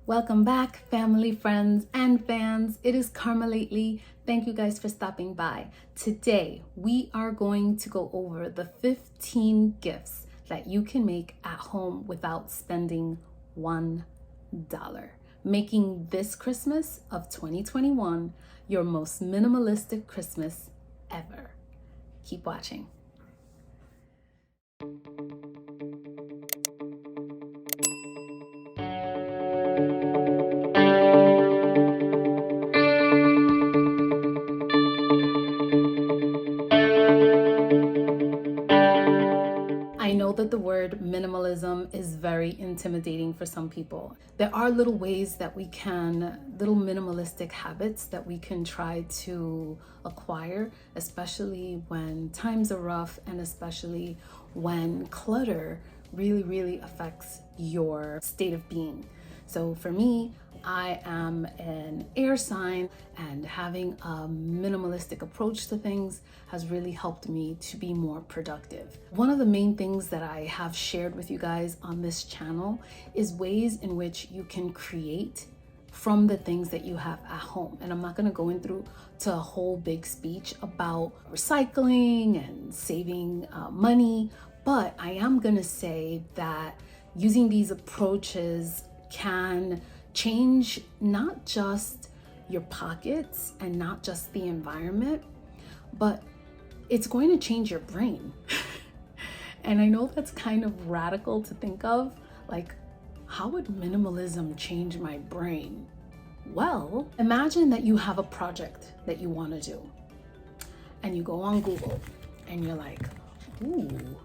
Welcome back, family, friends, and fans. It is Karma Lately. Thank you guys for stopping by. Today, we are going to go over the 15 gifts that you can make at home without spending $1, making this Christmas of 2021 your most minimalistic Christmas ever. Keep watching. I know that the word minimalism is very intimidating for some people. There are little minimalistic habits that we can try to acquire, especially when times are rough and especially when clutter really affects your state of being. So for me, I am an air sign, and having a minimalistic approach to things has really helped me to be more productive. One of the main things that I have shared with you guys on this channel is ways in which you can create from the things that you have at home. And I'm not going to go into a whole big speech about recycling and saving money, but I am going to say that using these approaches can change not just your pockets and not just the environment, but it's going to change your brain. And I know that's kind of radical to think of, like, how would minimalism change my brain? Well, imagine that you have a project that you want to do, and you go on Google and you're like, ooh,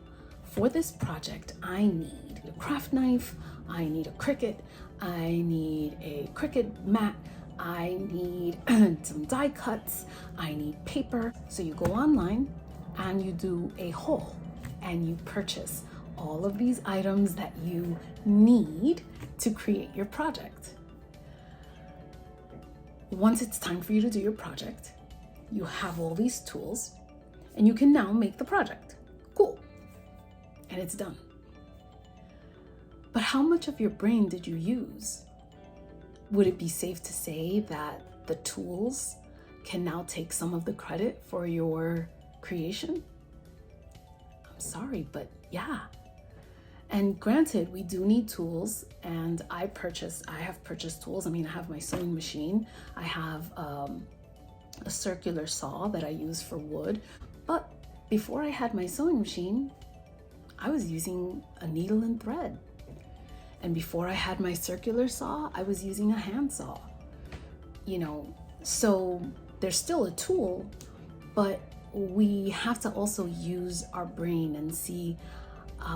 for this project, I need a craft knife, I need a Cricut, I need a Cricut mat, I need some die cuts, I need paper. So you go online and you do a haul and you purchase all of these items that you need to create your project. Once it's time for you to do your project, you have all these tools and you can now make the project. Cool. And it's done. But how much of your brain did you use? Would it be safe to say that the tools can now take some of the credit for your creation? I'm sorry, but yeah. And granted, we do need tools, and I have purchased tools. I mean, I have my sewing machine. I have a circular saw that I use for wood. But before I had my sewing machine, I was using a needle and thread. And before I had my circular saw, I was using a handsaw. So there's still a tool, but we have to also use our brain and see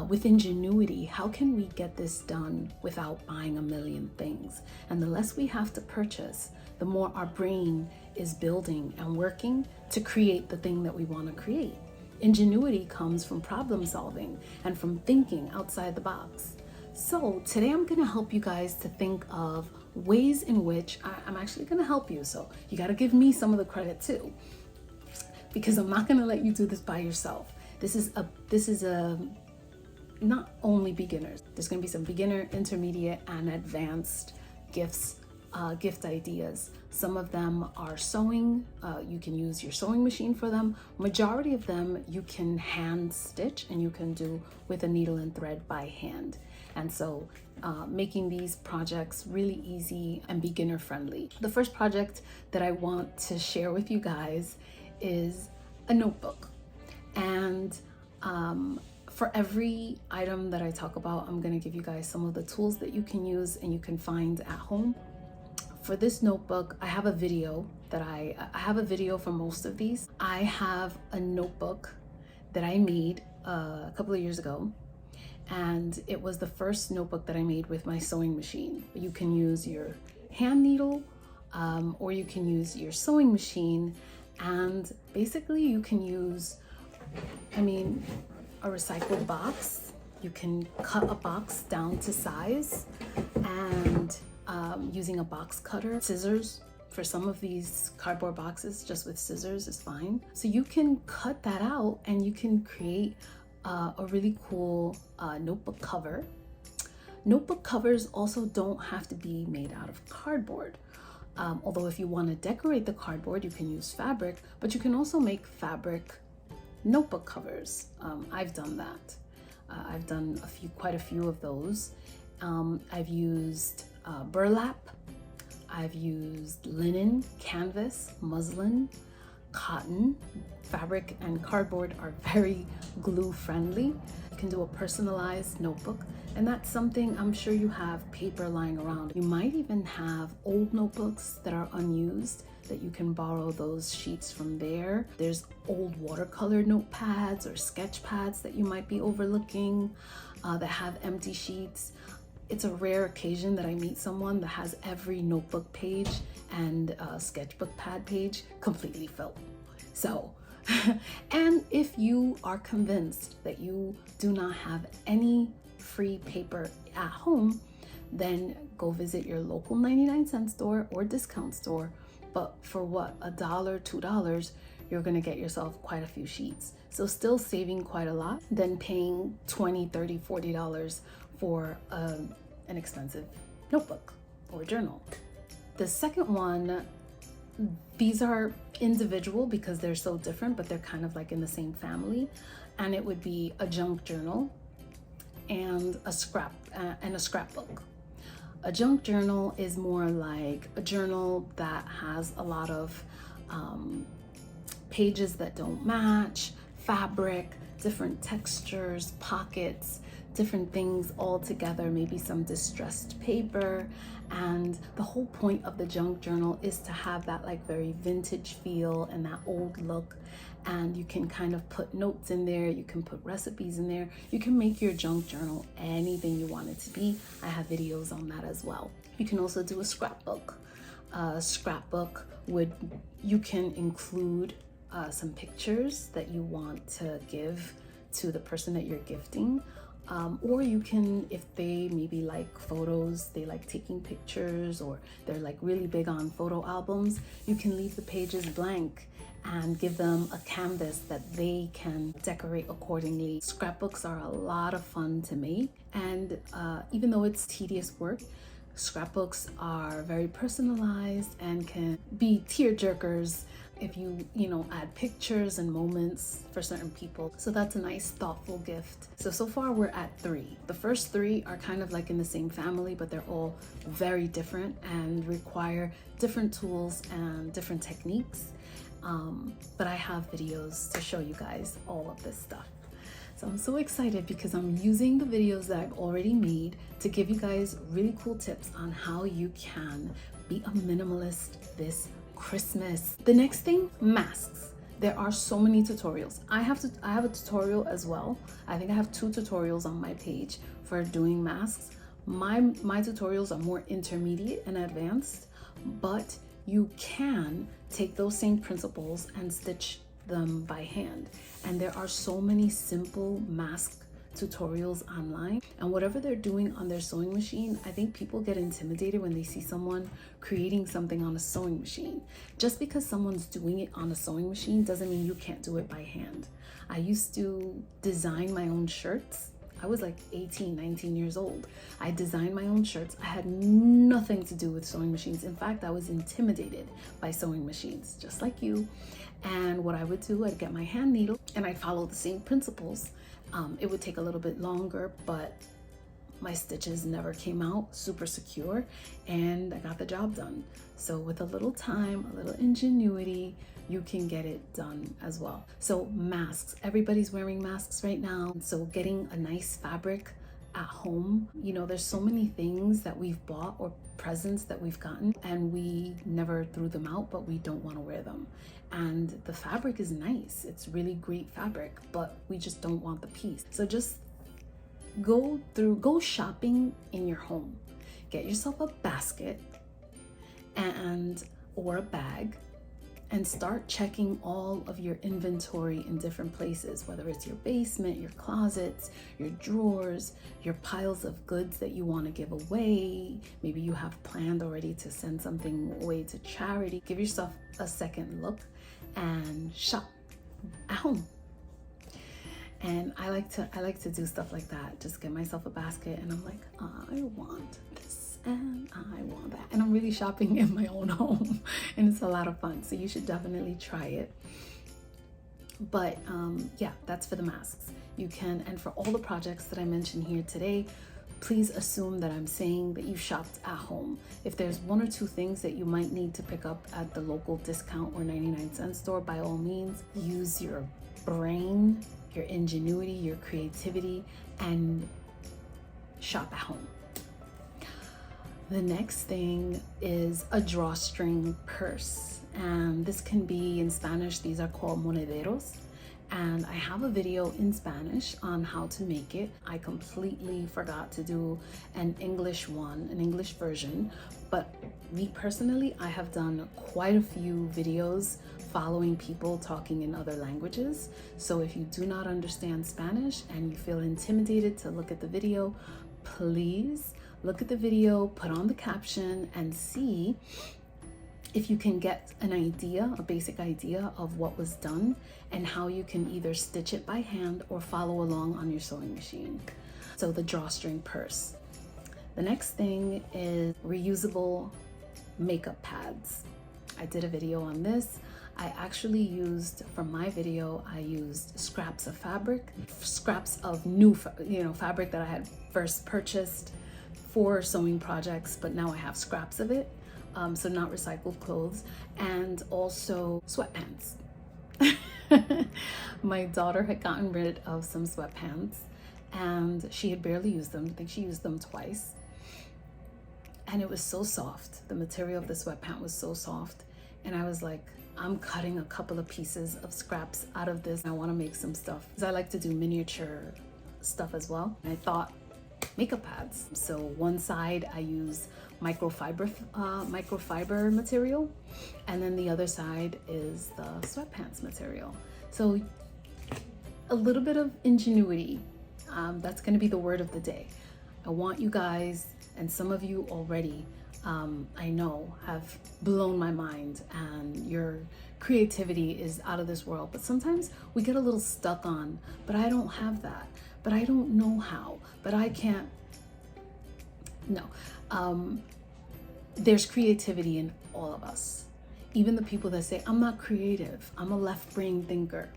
with ingenuity, how can we get this done without buying a million things? And the less we have to purchase, the more our brain is building and working to create the thing that we want to create. Ingenuity comes from problem solving and from thinking outside the box. So today I'm going to help you guys to think of ways in which I'm actually going to help you. So you got to give me some of the credit too, because I'm not going to let you do this by yourself. This is not only beginners. There's going to be some beginner, intermediate, and advanced gift ideas. Some of them are sewing. You can use your sewing machine for them. Majority of them you can hand stitch and you can do with a needle and thread by hand. And so making these projects really easy and beginner friendly. The first project that I want to share with you guys is a notebook. And for every item that I talk about, I'm going to give you guys some of the tools that you can use and you can find at home. For this notebook, I have a video for most of these. I have a notebook that I made a couple of years ago, and it was the first notebook that I made with my sewing machine. You can use your hand needle or you can use your sewing machine, and basically you can use, a recycled box. You can cut a box down to size, and using a box cutter, scissors. For some of these cardboard boxes, just with scissors is fine. So you can cut that out and you can create a really cool notebook cover. Notebook covers also don't have to be made out of cardboard. Although if you want to decorate the cardboard, you can use fabric, but you can also make fabric notebook covers. I've done that. I've done quite a few of those. I've used burlap. I've used linen, canvas, muslin, cotton. Fabric and cardboard are very glue friendly. You can do a personalized notebook, and that's something I'm sure you have paper lying around. You might even have old notebooks that are unused that you can borrow those sheets from there. There's old watercolor notepads or sketch pads that you might be overlooking that have empty sheets. It's a rare occasion that I meet someone that has every notebook page and sketchbook pad page completely filled. So, and if you are convinced that you do not have any free paper at home, then go visit your local 99-cent store or discount store. But for what, $1, $2, you're gonna get yourself quite a few sheets. So still saving quite a lot than paying $20, $30, $40 for an expensive notebook or journal. The second one, these are individual because they're so different, but they're kind of like in the same family. And it would be a junk journal and a scrapbook. A junk journal is more like a journal that has a lot of pages that don't match, fabric, different textures, pockets, different things all together, maybe some distressed paper. And the whole point of the junk journal is to have that like very vintage feel and that old look. And you can kind of put notes in there, you can put recipes in there, you can make your junk journal anything you want it to be. I have videos on that as well. You can also do a scrapbook. Scrapbook you can include some pictures that you want to give to the person that you're gifting. Or you can, if they maybe like photos, they like taking pictures, or they're like really big on photo albums, you can leave the pages blank and give them a canvas that they can decorate accordingly. Scrapbooks are a lot of fun to make, and even though it's tedious work, scrapbooks are very personalized and can be tearjerkers if you add pictures and moments for certain people. So that's a nice thoughtful gift. So far we're at 3. The first 3 are kind of like in the same family, but they're all very different and require different tools and different techniques. But I have videos to show you guys all of this stuff. So I'm so excited because I'm using the videos that I've already made to give you guys really cool tips on how you can be a minimalist this Christmas. The next thing, masks. There are so many tutorials. I have a tutorial as well. I think I have 2 tutorials on my page for doing masks. My tutorials are more intermediate and advanced, but you can take those same principles and stitch them by hand. And there are so many simple mask tutorials online, and whatever they're doing on their sewing machine, I think people get intimidated when they see someone creating something on a sewing machine. Just because someone's doing it on a sewing machine doesn't mean you can't do it by hand. I used to design my own shirts. I was like 18, 19 years old. I designed my own shirts. I had nothing to do with sewing machines. In fact, I was intimidated by sewing machines, just like you. And what I would do, I'd get my hand needle and I'd follow the same principles. It would take a little bit longer, but my stitches never came out super secure and I got the job done. So with a little time, a little ingenuity, you can get it done as well. So masks, everybody's wearing masks right now. So getting a nice fabric at home, there's so many things that we've bought or presents that we've gotten and we never threw them out, but we don't want to wear them. And the fabric is nice. It's really great fabric, but we just don't want the piece. So just go shopping in your home. Get yourself a basket or a bag and start checking all of your inventory in different places, whether it's your basement, your closets, your drawers, your piles of goods that you want to give away. Maybe you have planned already to send something away to charity. Give yourself a second look and shop at home. And I like to do stuff like that. Just get myself a basket and I'm like, I want this and I want that. And I'm really shopping in my own home and it's a lot of fun. So you should definitely try it. But yeah, that's for the masks. You can, and for all the projects that I mentioned here today, please assume that I'm saying that you shopped at home. If there's one or two things that you might need to pick up at the local discount or 99-cent store, by all means, use your brain, your ingenuity, your creativity, and shop at home. The next thing is a drawstring purse. And this can be, in Spanish, these are called monederos. And I have a video in Spanish on how to make it. I completely forgot to do an English version, but me personally, I have done quite a few videos following people talking in other languages. So if you do not understand Spanish and you feel intimidated to look at the video, please look at the video, put on the caption, and see if you can get an idea, a basic idea of what was done and how you can either stitch it by hand or follow along on your sewing machine. So the drawstring purse. The next thing is reusable makeup pads. I did a video on this. I actually used, for my video, I used scraps of fabric, scraps of new, fabric that I had first purchased for sewing projects, but now I have scraps of it. So not recycled clothes, and also sweatpants. My daughter had gotten rid of some sweatpants and she had barely used them. I think she used them twice. And it was so soft. The material of the sweatpant was so soft. And I was like, I'm cutting a couple of pieces of scraps out of this. I want to make some stuff because I like to do miniature stuff as well. And I thought, makeup pads. So one side I use microfiber material, and then the other side is the sweatpants material. So a little bit of ingenuity. That's going to be the word of the day. I want you guys, and some of you already, I know, have blown my mind, and your creativity is out of this world. But sometimes we get a little stuck on, but I don't have that. But I don't know how, but I can't. No, there's creativity in all of us. Even the people that say, I'm not creative, I'm a left-brain thinker.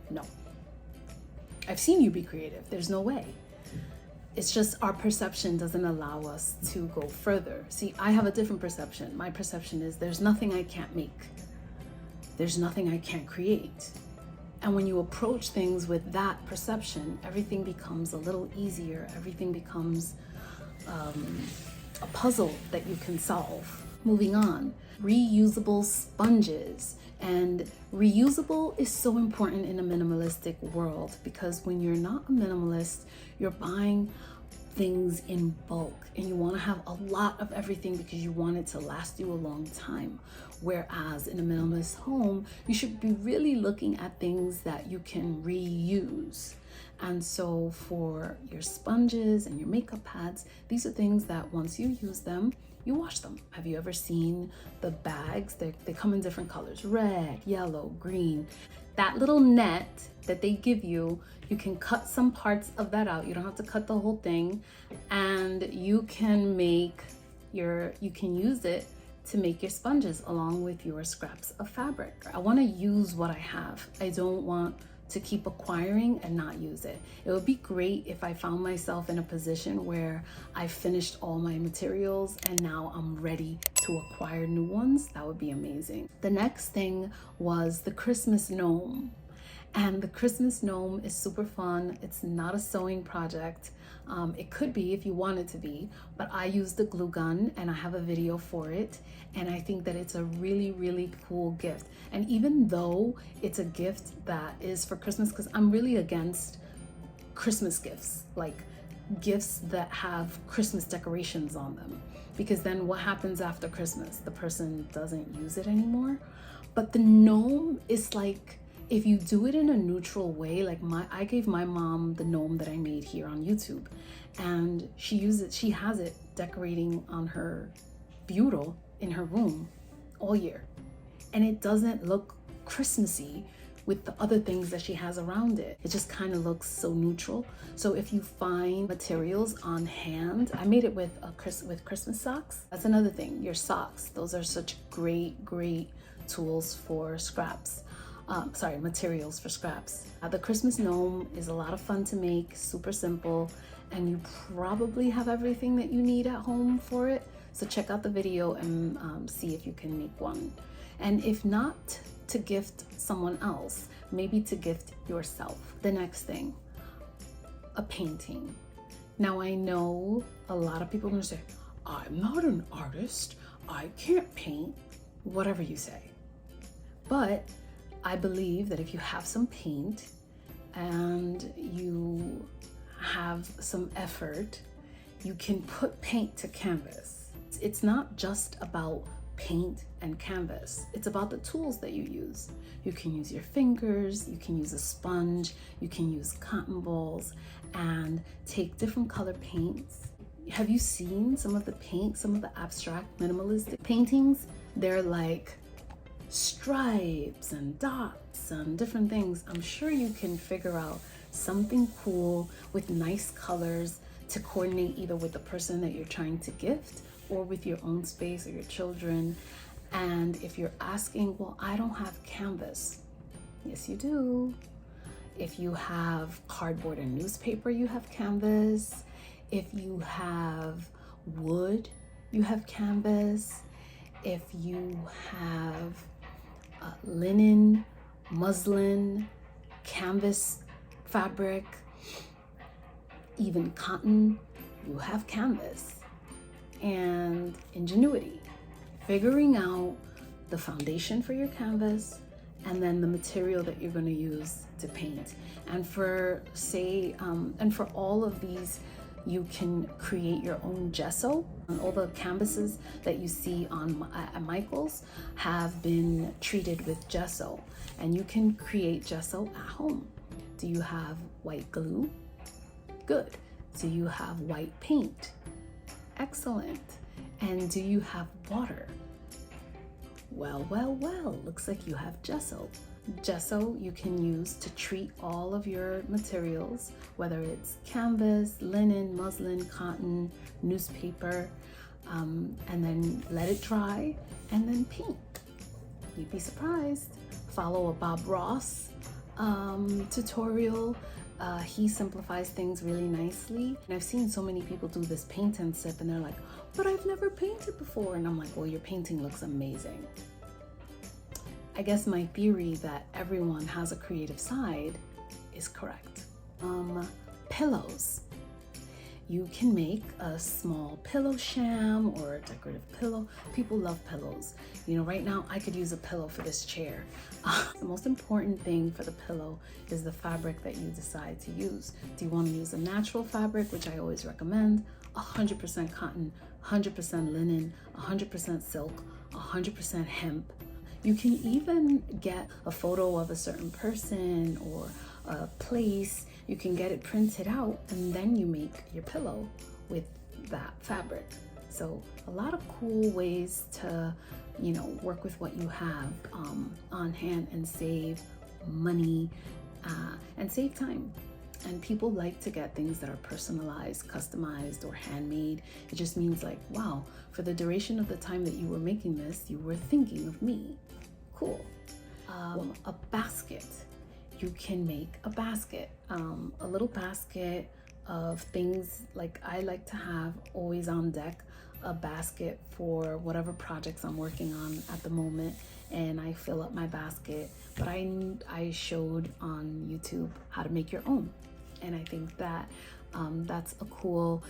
No, I've seen you be creative. There's no way. It's just our perception doesn't allow us to go further. See, I have a different perception. My perception is there's nothing I can't make. There's nothing I can't create. And when you approach things with that perception, everything becomes a little easier. Everything becomes a puzzle that you can solve. Moving on, reusable sponges. And reusable is so important in a minimalistic world because when you're not a minimalist, you're buying things in bulk and you want to have a lot of everything because you want it to last you a long time. Whereas in a minimalist home, you should be really looking at things that you can reuse. And so for your sponges and your makeup pads, these are things that once you use them, you wash them. Have you ever seen the bags? They come in different colors, red, yellow, green. That little net that they give you, you can cut some parts of that out. You don't have to cut the whole thing. And you can use it to make your sponges along with your scraps of fabric. I want to use what I have. I don't want to keep acquiring and not use it. It would be great if I found myself in a position where I finished all my materials and now I'm ready to acquire new ones. That would be amazing. The next thing was the Christmas gnome. And the Christmas gnome is super fun. It's not a sewing project. It could be if you want it to be, but I use the glue gun and I have a video for it. And I think that it's a really, really cool gift. And even though it's a gift that is for Christmas, because I'm really against Christmas gifts, like gifts that have Christmas decorations on them, because then what happens after Christmas? The person doesn't use it anymore. But the gnome is like, if you do it in a neutral way, like I gave my mom the gnome that I made here on YouTube, and she has it decorating on her bureau in her room all year. And it doesn't look Christmassy with the other things that she has around it. It just kind of looks so neutral. So if you find materials on hand, I made it with Christmas socks. That's another thing, your socks. Those are such great tools for scraps. Materials for scraps. The Christmas gnome is a lot of fun to make, super simple, and you probably have everything that you need at home for it. So check out the video and see if you can make one. And if not to gift someone else, maybe to gift yourself. The next thing, a painting. Now I know a lot of people are gonna say, I'm not an artist, I can't paint, whatever you say. But I believe that if you have some paint and you have some effort, you can put paint to canvas. It's not just about paint and canvas. It's about the tools that you use. You can use your fingers, you can use a sponge, you can use cotton balls and take different color paints. Have you seen some of the paint, some of the abstract minimalistic paintings? They're like stripes and dots and different things. I'm sure you can figure out something cool with nice colors to coordinate either with the person that you're trying to gift or with your own space or your children. And if you're asking, well, I don't have canvas. Yes, you do. If you have cardboard and newspaper, you have canvas. If you have wood, you have canvas. If you have linen, muslin, canvas fabric, even cotton, you have canvas. And ingenuity, figuring out the foundation for your canvas and then the material that you're going to use to paint. And for all of these, you can create your own gesso. All the canvases that you see at Michael's have been treated with gesso, and you can create gesso at home. Do you have white glue? Good. Do you have white paint? Excellent. And do you have water? Well, looks like you have gesso. Gesso you can use to treat all of your materials, whether it's canvas, linen, muslin, cotton, newspaper, and then let it dry and then paint. You'd be surprised. Follow a Bob Ross tutorial. He simplifies things really nicely. And I've seen so many people do this paint and sip and they're like, but I've never painted before. And I'm like, well, your painting looks amazing. I guess my theory that everyone has a creative side is correct. Pillows. You can make a small pillow sham or a decorative pillow. People love pillows. You know, right now I could use a pillow for this chair. The most important thing for the pillow is the fabric that you decide to use. Do you want to use a natural fabric, which I always recommend, 100% cotton, 100% linen, 100% silk, 100% hemp. You can even get a photo of a certain person or a place. You can get it printed out and then you make your pillow with that fabric. So a lot of cool ways to, you know, work with what you have on hand and save money and save time. And people like to get things that are personalized, customized, or handmade. It just means like, wow, for the duration of the time that you were making this, you were thinking of me. Cool. A basket. You can make a basket, a little basket of things. Like I like to have always on deck a basket for whatever projects I'm working on at the moment, and I fill up my basket. But I showed on YouTube how to make your own, and I think that that's a cool,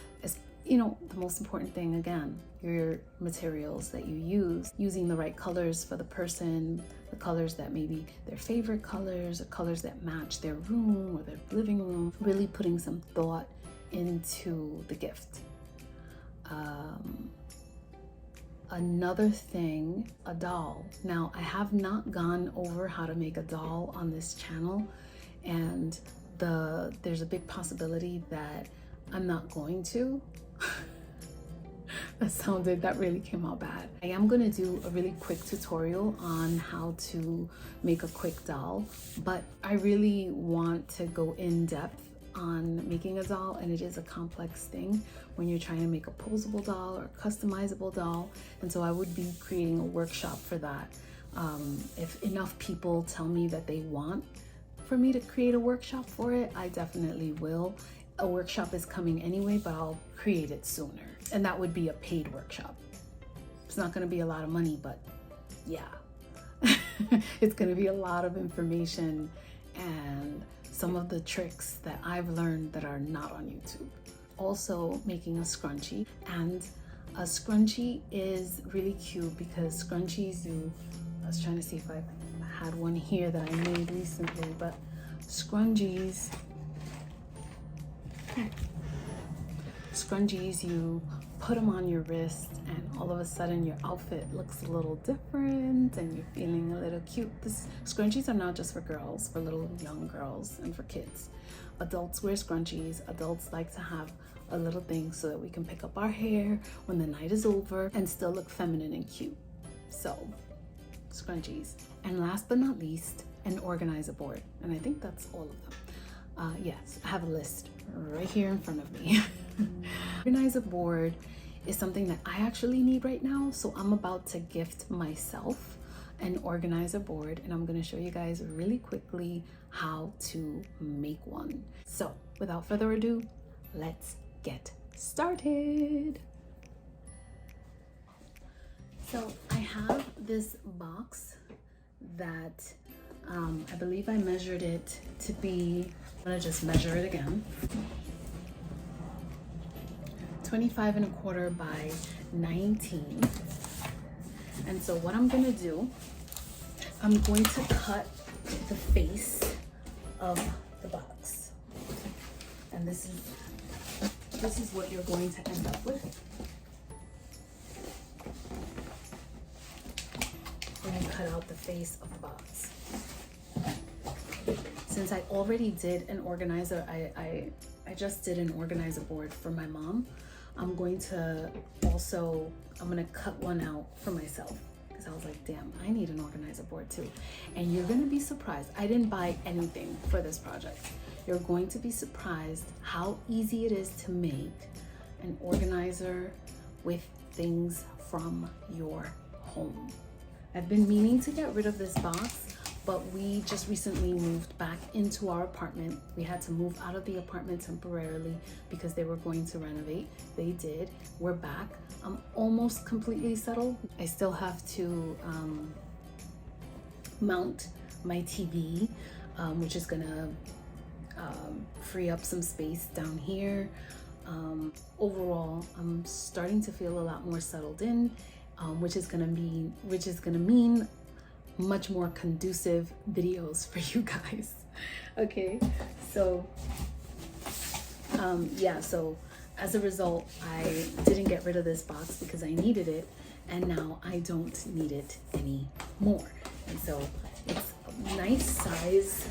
you know, the most important thing, again, your materials that you use, using the right colors for the person, the colors that maybe their favorite colors, or colors that match their room or their living room, really putting some thought into the gift. Another thing, a doll. Now, I have not gone over how to make a doll on this channel, and there's a big possibility that I'm not going to That really came out bad. I am gonna do a really quick tutorial on how to make a quick doll, but I really want to go in depth on making a doll, and it is a complex thing when you're trying to make a posable doll or customizable doll, and so I would be creating a workshop for that. If enough people tell me that they want for me to create a workshop for it, I definitely will. A workshop is coming anyway, but I'll create it sooner, and that would be a paid workshop. It's not going to be a lot of money, but yeah. It's going to be a lot of information and some of the tricks that I've learned that are not on YouTube. Also making a scrunchie, and a scrunchie is really cute because scrunchies I was trying to see if I had one here that I made recently, but scrunchies, you put them on your wrist and all of a sudden your outfit looks a little different and you're feeling a little cute. Scrunchies are not just for girls, for little young girls and for kids. Adults wear scrunchies. Adults like to have a little thing so that we can pick up our hair when the night is over and still look feminine and cute. So, scrunchies. And last but not least, an organizer board. And I think that's all of them. Yes, I have a list right here in front of me. Organizer board is something that I actually need right now, so I'm about to gift myself an organizer board, and I'm going to show you guys really quickly how to make one. So without further ado, let's get started. So I have this box that I believe I measured it to be, I'm gonna just measure it again, 25¼ by 19. And so what I'm gonna do, I'm going to cut the face of the box. And this is what you're going to end up with. When you cut out the face of the box. Since I already did an organizer, I just did an organizer board for my mom. I'm gonna cut one out for myself because I was like, damn, I need an organizer board too. And you're gonna be surprised. I didn't buy anything for this project. You're going to be surprised how easy it is to make an organizer with things from your home. I've been meaning to get rid of this box, but we just recently moved back into our apartment. We had to move out of the apartment temporarily because they were going to renovate. They did. We're back. I'm almost completely settled. I still have to mount my TV, which is gonna free up some space down here. Overall, I'm starting to feel a lot more settled in, which is gonna mean much more conducive videos for you guys. Okay, so yeah, so as a result, I didn't get rid of this box because I needed it, and now I don't need it anymore. And so it's a nice size.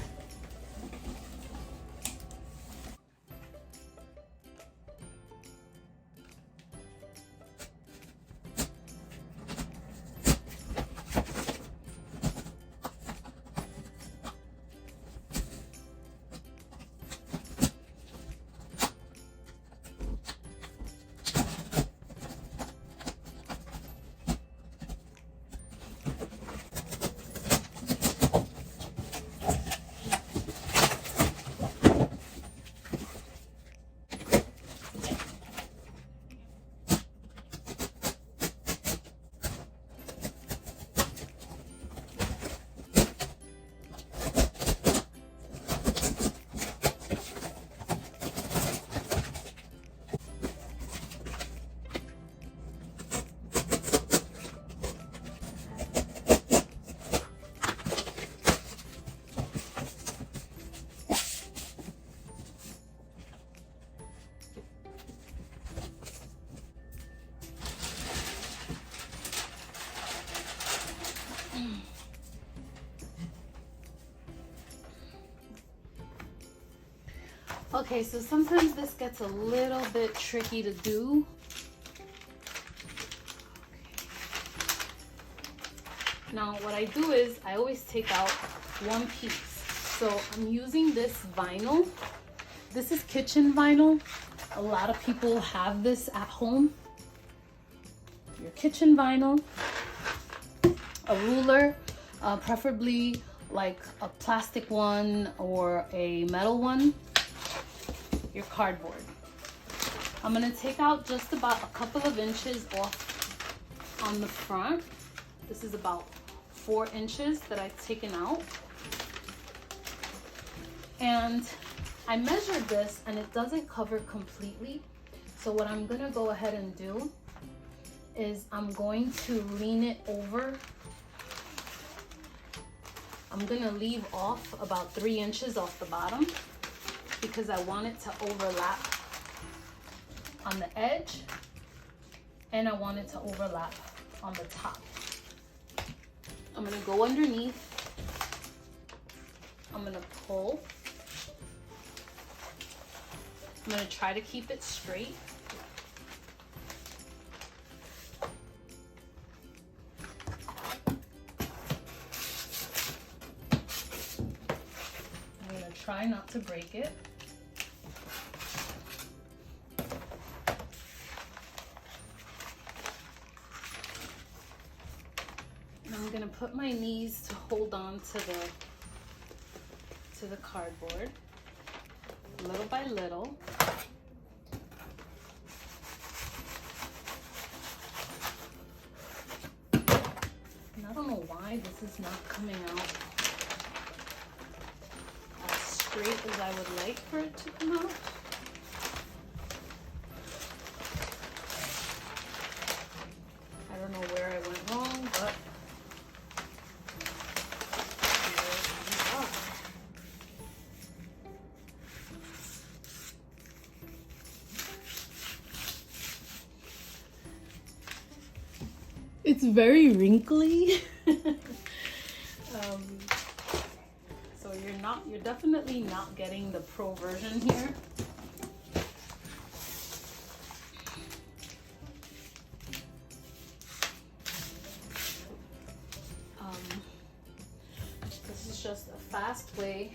Okay, so sometimes this gets a little bit tricky to do. Now what I do is I always take out one piece. So I'm using this vinyl. This is kitchen vinyl. A lot of people have this at home. Your kitchen vinyl, a ruler, preferably like a plastic one or a metal one, your cardboard. I'm gonna take out just about a couple of inches off on the front. This is about 4 inches that I've taken out. And I measured this and it doesn't cover completely. So what I'm gonna go ahead and do is I'm going to lean it over. I'm gonna leave off about 3 inches off the bottom because I want it to overlap on the edge and I want it to overlap on the top. I'm gonna go underneath. I'm gonna pull. I'm gonna try to keep it straight. I'm gonna try not to break it. And I'm gonna put my knees to hold on to the cardboard, little by little. And I don't know why this is not coming out as straight as I would like for it to come out. I don't know where I went wrong, but it's very wrinkly. So you're definitely not getting the pro version here. This is just a fast way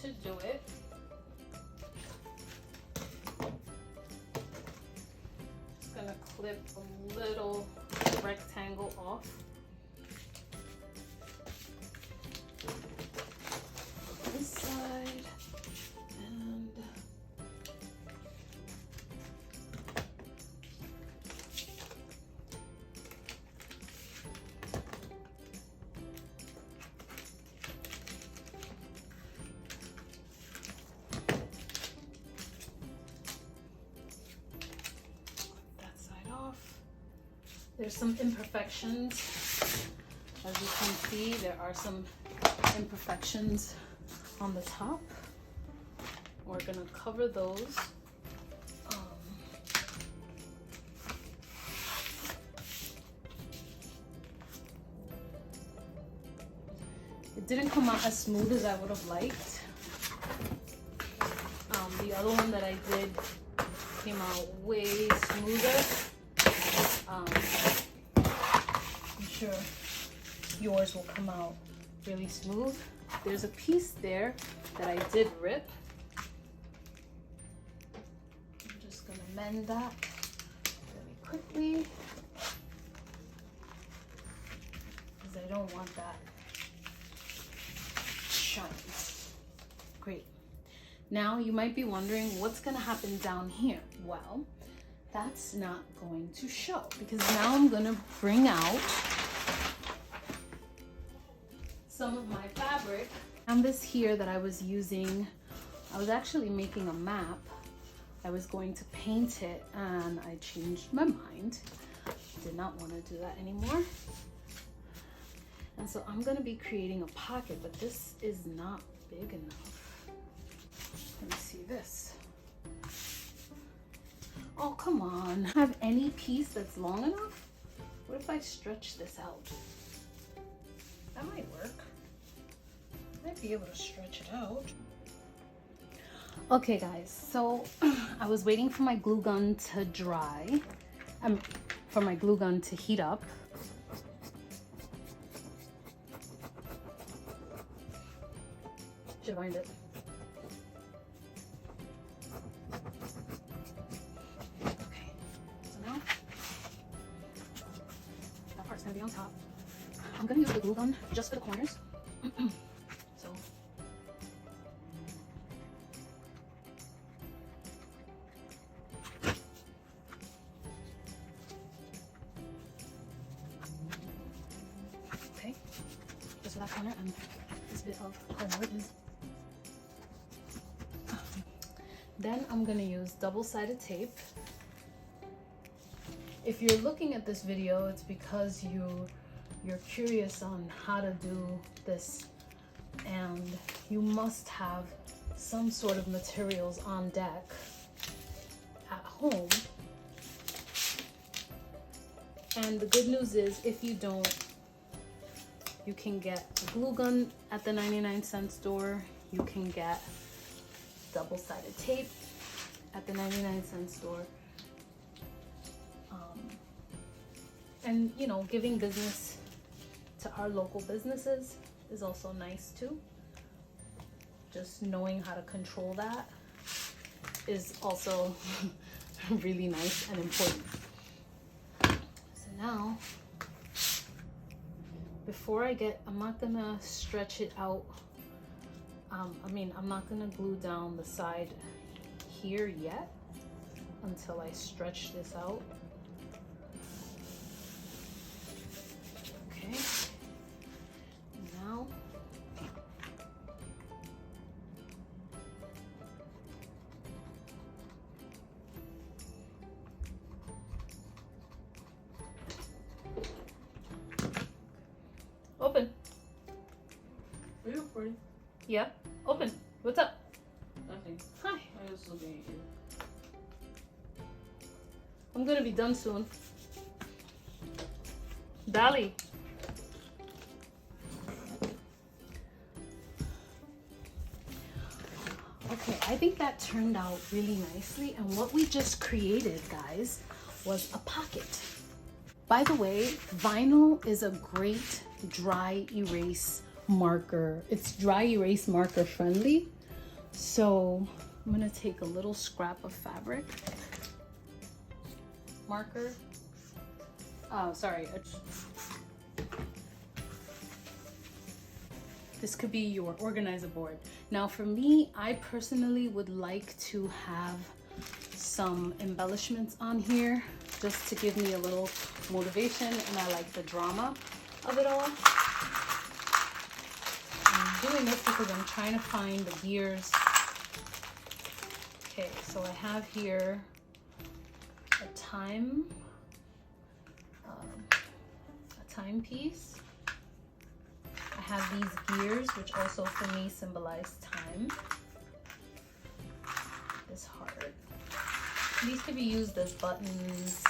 to do it. Just gonna clip a little rectangle off. This side and that side off. There's some imperfections. As you can see, there are some imperfections on the top. We're gonna cover those. It didn't come out as smooth as I would have liked. The other one that I did came out way smoother. I'm sure yours will come out really smooth. There's a piece there that I did rip. I'm just gonna mend that really quickly because I don't want that shiny. Great. Now you might be wondering what's gonna happen down here. Well, that's not going to show because now I'm gonna bring out some of my fabric. Canvas here that I was using, I was actually making a map. I was going to paint it and I changed my mind. Did not want to do that anymore. And so I'm gonna be creating a pocket, but this is not big enough. Let me see this. Oh, come on. Have any piece that's long enough? What if I stretch this out? That might work. Might be able to stretch it out. Okay guys, so I was waiting for my glue gun to dry. For my glue gun to heat up. Should have ironed it. Okay, so now that part's gonna be on top. I'm gonna use the glue gun just for the corners. So okay, just for that corner, and this bit of cardboard is. Then I'm gonna use double-sided tape. If you're looking at this video, it's because you're curious on how to do this, and you must have some sort of materials on deck at home. And the good news is, if you don't, you can get a glue gun at the 99-cent store. You can get double-sided tape at the 99-cent store. And you know, giving business to our local businesses is also nice too. Just knowing how to control that is also really nice and important. So now, before I'm not gonna stretch it out. I'm not gonna glue down the side here yet until I stretch this out. Okay, now open. Are you recording? Yeah, open. What's up? Nothing. Hi. I was looking at you. I'm gonna be done soon. Dali. Okay, I think that turned out really nicely, and what we just created, guys, was a pocket. By the way, vinyl is a great dry erase marker. It's dry erase marker friendly. So I'm gonna take a little scrap of fabric marker. Oh, sorry. This could be your organizer board. Now for me, I personally would like to have some embellishments on here just to give me a little motivation, and I like the drama of it all. I'm doing this because I'm trying to find the gears. Okay, so I have here a timepiece. I have these gears, which also for me symbolize time. This heart. These could be used as buttons.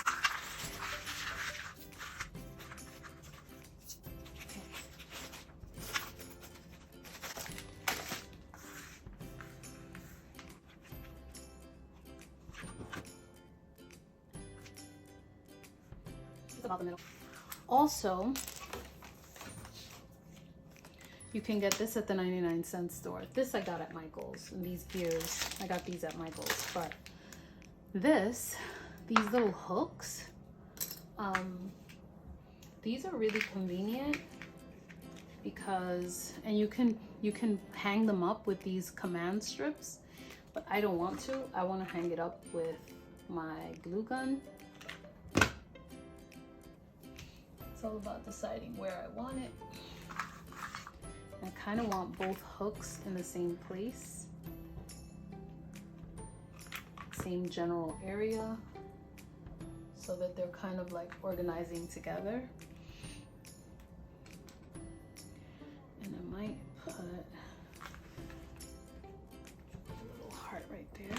It's about the middle. Also, you can get this at the 99-cent store. This I got at Michael's, and these gears, I got these at Michael's. But these little hooks, these are really convenient because, and you can hang them up with these command strips, but I don't want to. I want to hang it up with my glue gun. It's all about deciding where I want it. I kind of want both hooks in the same place, same general area, so that they're kind of like organizing together. And I might put a little heart right there.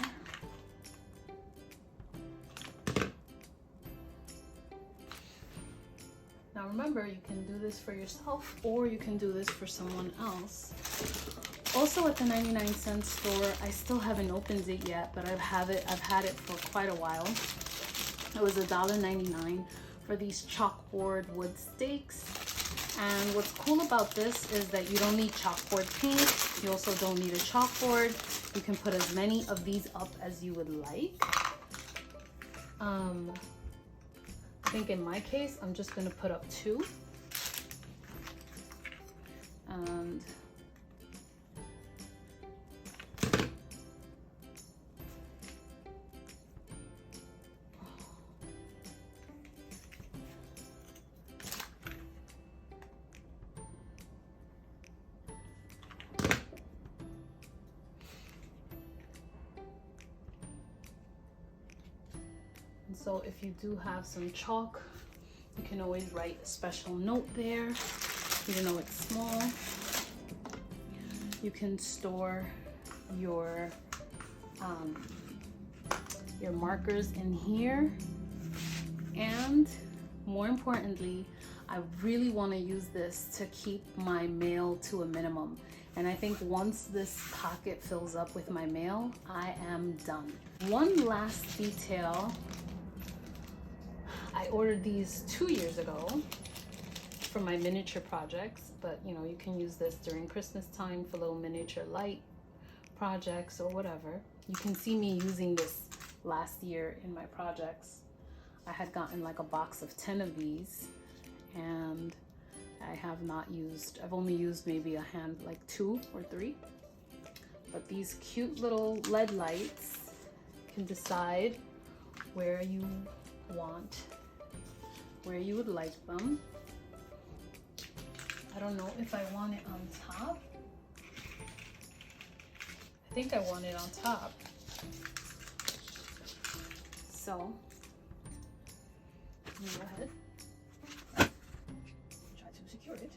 Now remember, you can do this for yourself or you can do this for someone else. Also at the 99-cent store, I still haven't opened it yet, but I've had it for quite a while. It was $1.99 for these chalkboard wood stakes. And what's cool about this is that you don't need chalkboard paint. You also don't need a chalkboard. You can put as many of these up as you would like. I think in my case, I'm just gonna put up 2. And so if you do have some chalk, you can always write a special note there, even though it's small. You can store your markers in here. And more importantly, I really want to use this to keep my mail to a minimum. And I think once this pocket fills up with my mail, I am done. One last detail. I ordered these 2 years ago for my miniature projects, but you know, you can use this during Christmas time for little miniature light projects or whatever. You can see me using this last year in my projects. I had gotten like a box of 10 of these, and I've only used maybe a hand, like 2 or 3. But these cute little LED lights, can decide where you would like them. I don't know if I want it on top. I think I want it on top. So, go ahead. Try to secure it.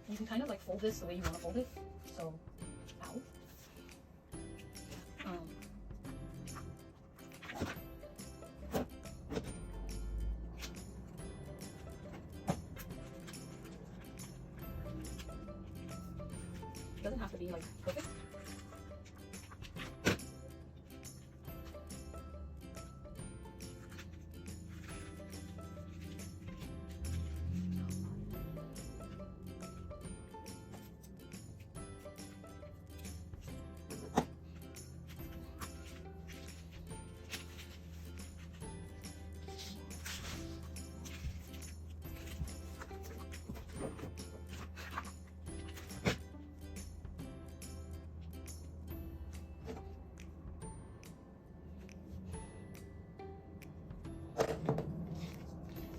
You can kind of like fold this the way you want to fold it. So, ow. Doesn't have to be like perfect.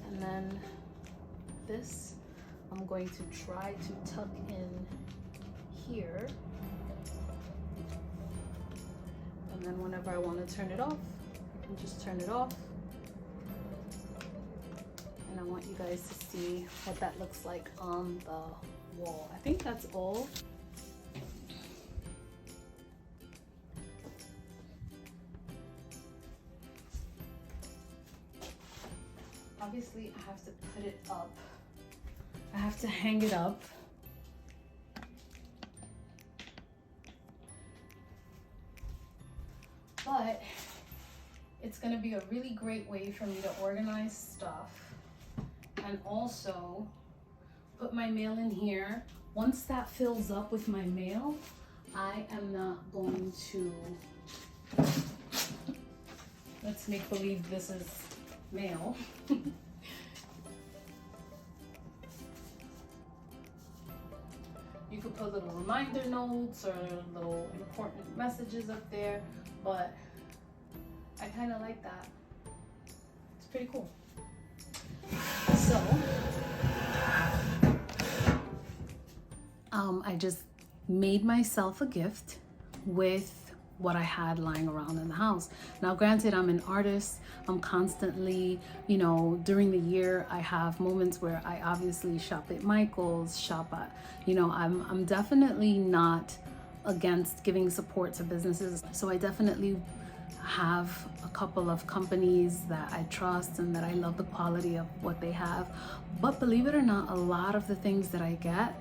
And then this, I'm going to try to tuck in here. And then whenever I want to turn it off, I can just turn it off. And I want you guys to see what that looks like on the wall. I think that's all. Obviously, I have to put it up. I have to hang it up. But it's gonna be a really great way for me to organize stuff and also put my mail in here. Once that fills up with my mail, I am not going to, let's make believe this is mail. You could put little reminder notes or little important messages up there, but I kind of like that. It's pretty cool. So, I just made myself a gift with what I had lying around in the house. Now, granted, I'm an artist. I'm constantly, you know, during the year, I have moments where I obviously shop at Michael's, shop at, you know, I'm definitely not against giving support to businesses. So I definitely have a couple of companies that I trust and that I love the quality of what they have. But believe it or not, a lot of the things that I get,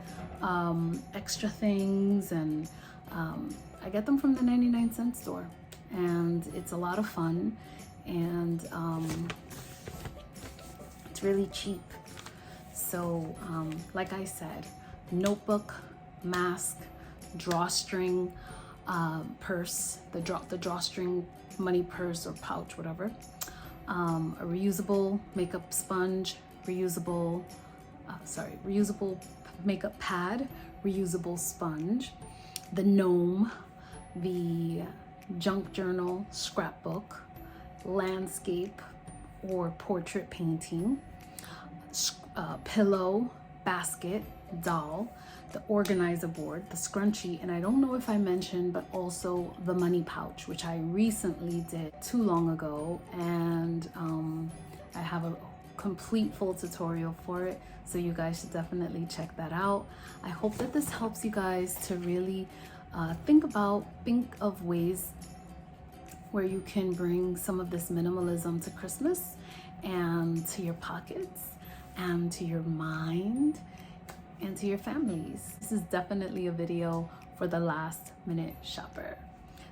extra things, and I get them from the 99-cent store, and it's a lot of fun. and it's really cheap. So like I said, notebook, mask, drawstring, purse, the drawstring money purse or pouch, whatever, a reusable makeup sponge, reusable makeup pad, reusable sponge, the gnome, the junk journal, scrapbook, landscape or portrait painting, pillow, basket, doll, the organizer board, the scrunchie, and I don't know if I mentioned, but also the money pouch, which I recently did too long ago, and I have a complete full tutorial for it, so you guys should definitely check that out. I hope that this helps you guys to really think of ways where you can bring some of this minimalism to Christmas and to your pockets and to your mind and to your families. This is definitely a video for the last minute shopper.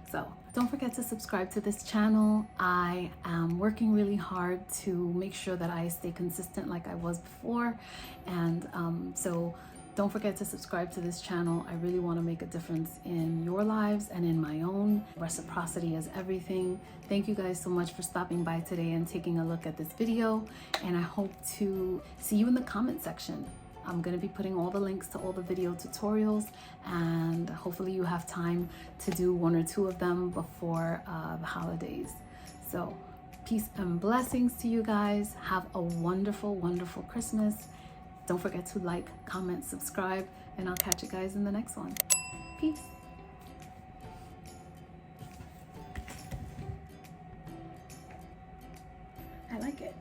So don't forget to subscribe to this channel. I am working really hard to make sure that I stay consistent like I was before. And so don't forget to subscribe to this channel. I really want to make a difference in your lives and in my own. Reciprocity is everything. Thank you guys so much for stopping by today and taking a look at this video. And I hope to see you in the comment section. I'm going to be putting all the links to all the video tutorials, and hopefully you have time to do 1 or 2 of them before the holidays. So peace and blessings to you guys. Have a wonderful, wonderful Christmas. Don't forget to like, comment, subscribe, and I'll catch you guys in the next one. Peace. I like it.